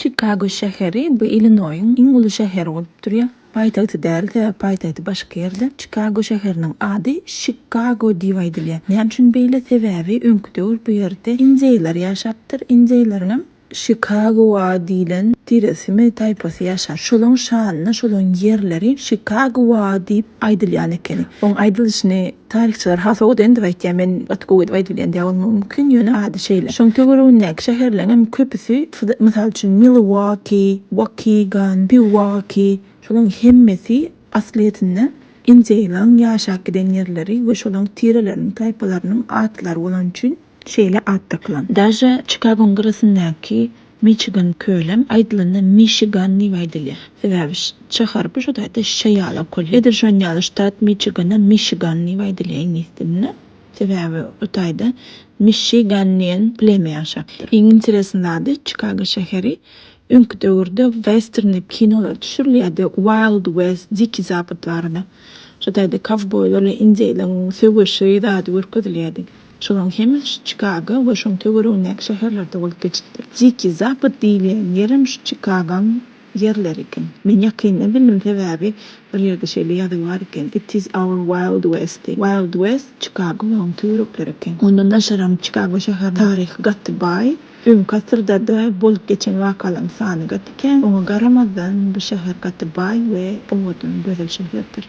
Chicago şehri bu Illinois'un iň uly şehri bolup durýar. Paýtagty däl-de, paýtagty başga ýerde. Chicago şehriniň ady Chicago diýip aýdylýar. Näme üçin beýle? Sebäbi öňküde bu ýerde injeýler ýaşapdyr. Injeýleriň Chicago'a diýilen tiresimi taýpasy ýaşar. Şolaň şanyna şolaň ýerleri Chicago'a diýip aýdylýan eken. Oň aýdylyşyny tarihçiler hasy ödendi diýip men atgowy diýip aýdylýan diýip mümkin ýöne ady şeýle. Şoň töweregindäki şäherleriň köpüsi, mysal üçin Milwaukee, Waukegan, Pewaukee, şolaň hemmesi asliýetinde injeýleň ýaşap giden ýerleri we şolaň tireleriniň taýpalarynyň atlary bolan üçin şeýle ad takılan. Daja Chicago'nun gyrasyndaky Michigan köylem aýdylanda Michigan diýip aýdylýar. Sebäbi şäher bu şo taýda şeýala kolýar. Edir şon ýaly ştat Michigan'a Michigan diýip aýdylýar ingliz dilinde. Sebäbi bu taýda Michiganian pleme ýaşapdyr. Iň interesanty Chicago şäheri öňkü döwürde western diýip kinolar düşürilýärdi. Wild West, Diki Zapad barada. Şo taýda kowboylar we injeýleň söwüşi da görkezilýärdi. Şolaň hem Chicago we şoň töweregindäki şäherlerde bolup geçipdir. Diki Zapad diýilen ýerim şu Chicago'nun yerleri eken. Men ýakynda bildim sebäbi bir ýerde şeýle ýazy bar eken. It is our Wild West. Wild West Chicago we töwerekler eken. Ondan daşaram Chicago şäheriniň taryhy gatty baý. Öňkü asyrda da bolup geçen wakalaryň sany gatty eken. Oňa garamazdan bu şäher gatty baý we owadan gözel şäherdir.